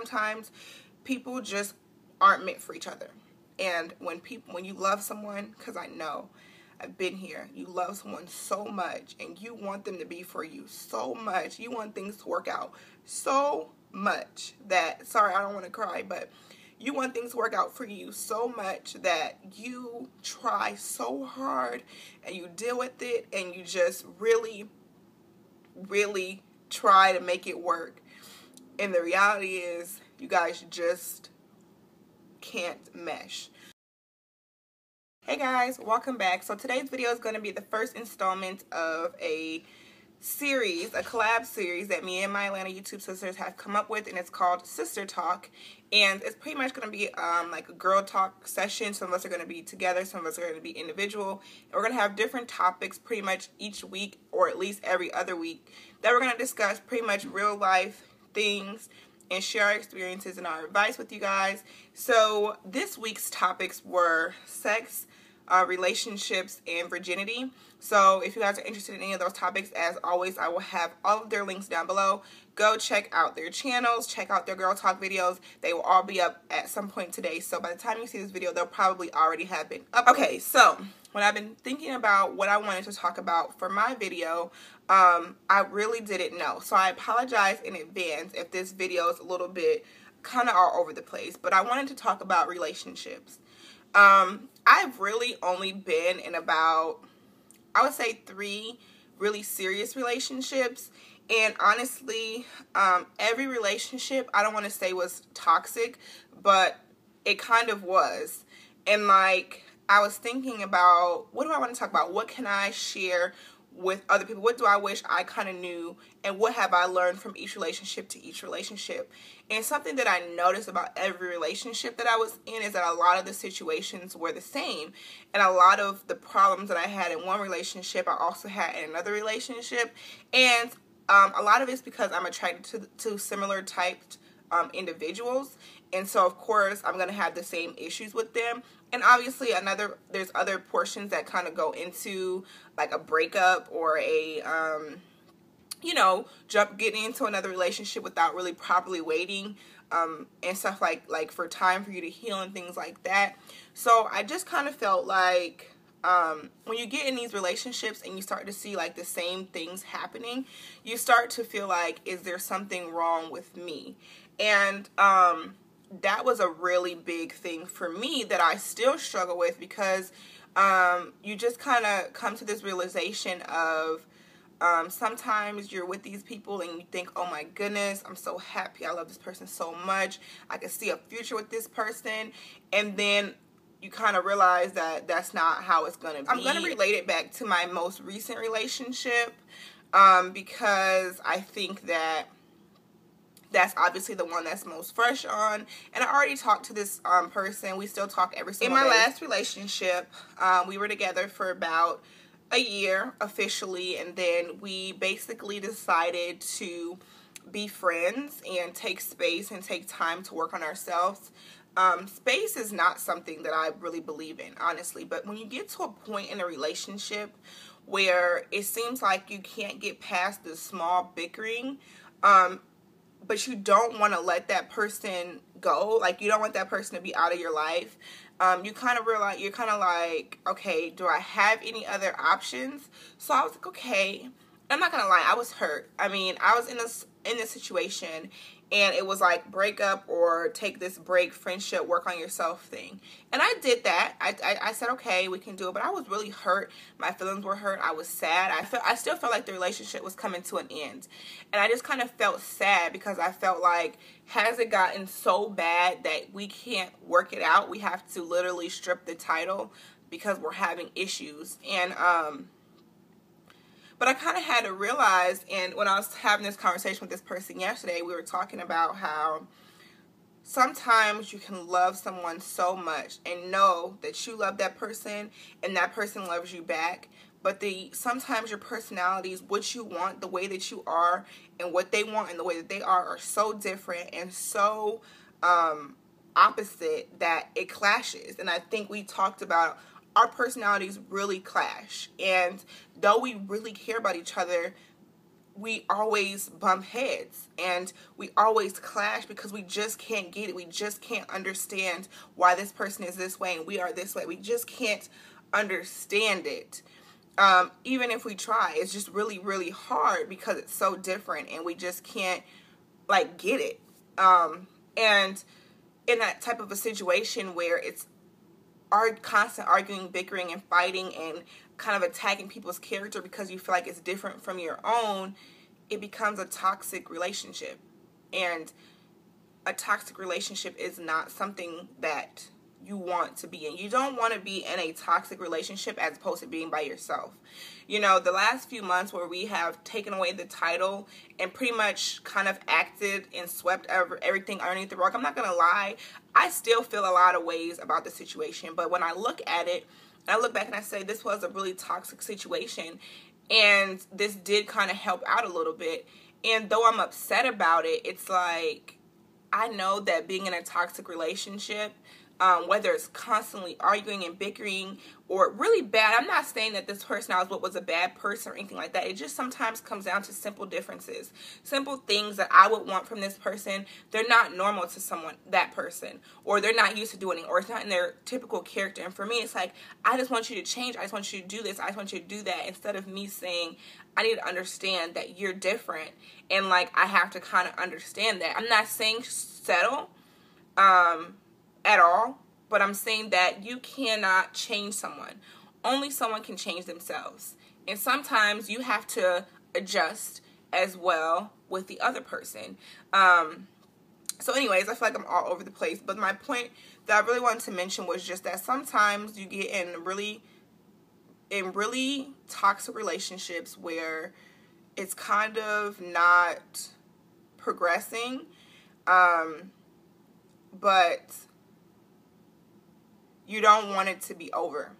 Sometimes people just aren't meant for each other. And when you love someone, because I know I've been here, you love someone so much and you want them to be for you so much, you want things to work out so much that, sorry, I don't want to cry, but you want things to work out for you so much that you try so hard and you deal with it and you just really, really try to make it work. And the reality is, you guys just can't mesh. Hey guys, welcome back. So today's video is going to be the first installment of a series, a collab series that me and my Atlanta YouTube sisters have come up with, and it's called Sister Talk. And it's pretty much going to be like a girl talk session. Some of us are going to be together, some of us are going to be individual, and we're going to have different topics pretty much each week, or at least every other week, that we're going to discuss pretty much real life things and share our experiences and our advice with you guys. So this week's topics were sex, relationships, and virginity. So if you guys are interested in any of those topics, as always, I will have all of their links down below. Go check out their channels, check out their girl talk videos. They will all be up at some point today. So by the time you see this video, they'll probably already have been up. Okay, so when I've been thinking about what I wanted to talk about for my video, I really didn't know. So I apologize in advance if this video is a little bit kind of all over the place. But I wanted to talk about relationships. I've really only been in about, I would say, 3 really serious relationships. And honestly, every relationship, I don't want to say was toxic, but it kind of was. And like, I was thinking about, what do I want to talk about? What can I share with other people? What do I wish I kind of knew? And what have I learned from each relationship to each relationship? And something that I noticed about every relationship that I was in is that a lot of the situations were the same. And a lot of the problems that I had in one relationship, I also had in another relationship. And a lot of it's because I'm attracted to similar typed individuals. And so, of course, I'm going to have the same issues with them. And obviously, there's other portions that kind of go into like a breakup or a, you know, getting into another relationship without really properly waiting and stuff like for time for you to heal and things like that. So I just kind of felt like when you get in these relationships and you start to see like the same things happening, you start to feel like, is there something wrong with me? And that was a really big thing for me that I still struggle with, because you just kind of come to this realization of sometimes you're with these people and you think, oh my goodness, I'm so happy, I love this person so much, I can see a future with this person, and then you kind of realize that that's not how it's going to be. I'm going to relate it back to my most recent relationship because I think that that's obviously the one that's most fresh on. And I already talked to this person. We still talk every single day. In my last relationship, we were together for about a year officially, and then we basically decided to be friends and take space and take time to work on ourselves. Space is not something that I really believe in, honestly, but when you get to a point in a relationship where it seems like you can't get past the small bickering, but you don't want to let that person go, like you don't want that person to be out of your life, you kind of realize, you're kind of like, okay, do I have any other options? So I was like, okay, I'm not gonna lie, I was hurt. I mean, I was in this situation, and it was like break up or take this break, friendship, work on yourself thing. And I did that. I said, okay, we can do it. But I was really hurt. My feelings were hurt. I was sad. I still felt like the relationship was coming to an end. And I just kind of felt sad because I felt like, has it gotten so bad that we can't work it out? We have to literally strip the title because we're having issues. And but I kind of had to realize, and when I was having this conversation with this person yesterday, we were talking about how sometimes you can love someone so much and know that you love that person and that person loves you back, but sometimes your personalities, what you want, the way that you are, and what they want and the way that they are so different and so opposite that it clashes. And I think we talked about our personalities really clash, and though we really care about each other, we always bump heads and we always clash because we just can't get it. We just can't understand why this person is this way and we are this way. We just can't understand it. Even if we try, it's just really, really hard because it's so different and we just can't like get it. And in that type of a situation where it's constant arguing, bickering, and fighting and kind of attacking people's character because you feel like it's different from your own, it becomes a toxic relationship. And a toxic relationship is not something that you want to be in. You don't want to be in a toxic relationship as opposed to being by yourself. You know, the last few months where we have taken away the title and pretty much kind of acted and swept everything underneath the rug, I'm not going to lie, I still feel a lot of ways about the situation. But when I look at it, I look back and I say this was a really toxic situation and this did kind of help out a little bit. And though I'm upset about it, it's like I know that being in a toxic relationship, whether it's constantly arguing and bickering or really bad, I'm not saying that this person was a bad person or anything like that. It just sometimes comes down to simple differences. Simple things that I would want from this person, they're not normal to that person, or they're not used to doing it, or it's not in their typical character. And for me, it's like, I just want you to change. I just want you to do this. I just want you to do that, instead of me saying, I need to understand that you're different. And like, I have to kind of understand that. I'm not saying settle, at all, but I'm saying that you cannot change someone. Only someone can change themselves. And sometimes you have to adjust as well with the other person. So anyways, I feel like I'm all over the place, but my point that I really wanted to mention was just that sometimes you get in really toxic relationships where it's kind of not progressing, but you don't want it to be over.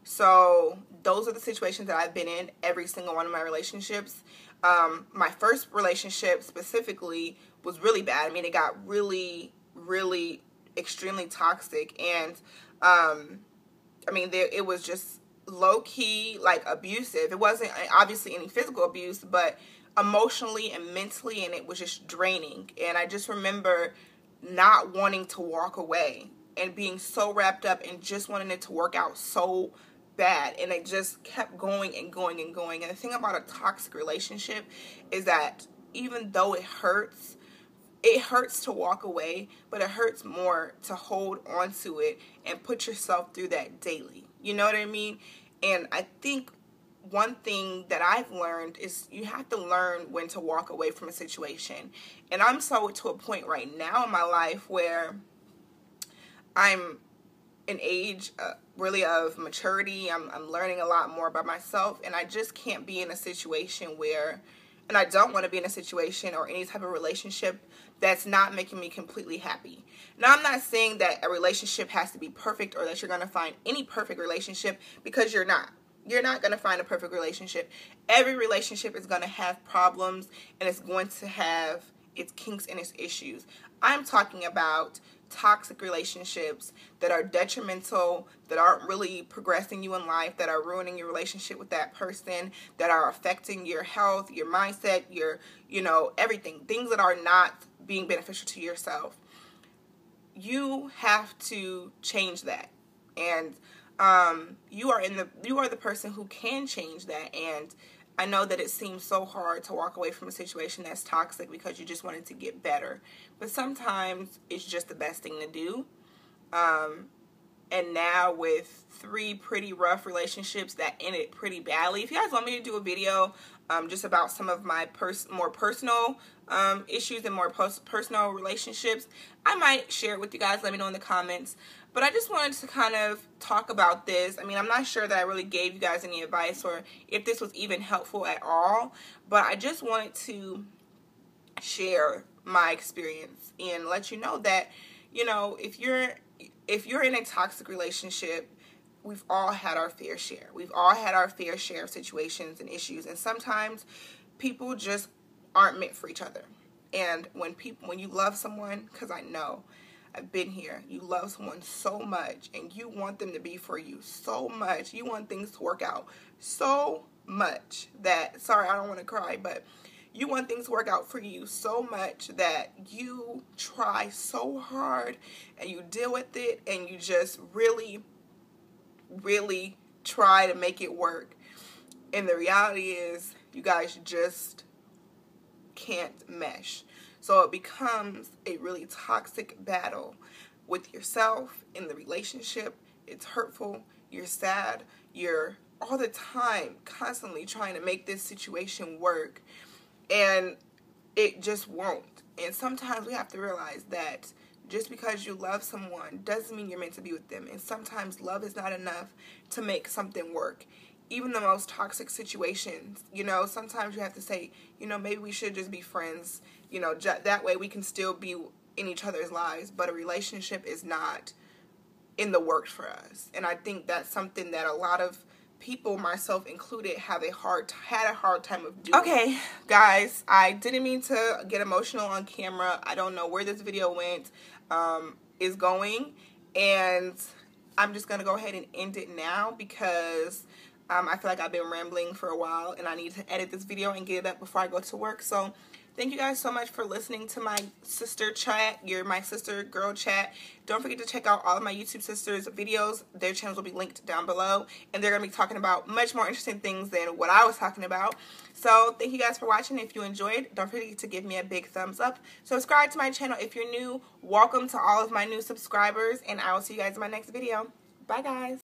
So those are the situations that I've been in every single one of my relationships. My first relationship specifically was really bad. I mean, it got really, really extremely toxic. And, I mean, it was just low-key, like, abusive. It wasn't obviously any physical abuse, but emotionally and mentally, and it was just draining. And I just remember not wanting to walk away and being so wrapped up and just wanting it to work out so bad. And it just kept going and going and going. And the thing about a toxic relationship is that even though it hurts to walk away, but it hurts more to hold on to it and put yourself through that daily. You know what I mean? And I think one thing that I've learned is you have to learn when to walk away from a situation. And I'm so to a point right now in my life where I'm an age really of maturity. I'm learning a lot more about myself, and I just can't be in a situation where, and I don't want to be in a situation or any type of relationship that's not making me completely happy. Now, I'm not saying that a relationship has to be perfect or that you're going to find any perfect relationship, because you're not. You're not going to find a perfect relationship. Every relationship is going to have problems, and it's going to have its kinks and its issues. I'm talking about toxic relationships that are detrimental, that aren't really progressing you in life, that are ruining your relationship with that person, that are affecting your health, your mindset, your, everything. Things that are not being beneficial to yourself. You have to change that. And you are the person who can change that. And I know that it seems so hard to walk away from a situation that's toxic because you just want it to get better. But sometimes it's just the best thing to do. And now with 3 pretty rough relationships that ended pretty badly, if you guys want me to do a video just about some of my more personal issues and more personal relationships, I might share it with you guys. Let me know in the comments. But I just wanted to kind of talk about this. I mean, I'm not sure that I really gave you guys any advice or if this was even helpful at all. But I just wanted to share my experience and let you know that, if you're in a toxic relationship, we've all had our fair share. We've all had our fair share of situations and issues. And sometimes people just aren't meant for each other. And when you love someone, because I know, I've been here. You love someone so much and you want them to be for you so much. You want things to work out so much that, sorry, I don't want to cry, but you want things to work out for you so much that you try so hard and you deal with it and you just really, really try to make it work. And the reality is you guys just can't mesh. So it becomes a really toxic battle with yourself in the relationship. It's hurtful. You're sad. You're all the time constantly trying to make this situation work. And it just won't. And sometimes we have to realize that just because you love someone doesn't mean you're meant to be with them. And sometimes love is not enough to make something work. Even the most toxic situations, you know, sometimes you have to say, you know, maybe we should just be friends. You know, that way we can still be in each other's lives. But a relationship is not in the works for us. And I think that's something that a lot of people, myself included, had a hard time of doing. Okay, guys, I didn't mean to get emotional on camera. I don't know where this video is going, and I'm just gonna go ahead and end it now because I feel like I've been rambling for a while, and I need to edit this video and get it up before I go to work. So thank you guys so much for listening to my sister chat, my sister girl chat. Don't forget to check out all of my YouTube sisters' videos. Their channels will be linked down below. And they're going to be talking about much more interesting things than what I was talking about. So thank you guys for watching. If you enjoyed, don't forget to give me a big thumbs up. Subscribe to my channel if you're new. Welcome to all of my new subscribers. And I will see you guys in my next video. Bye, guys.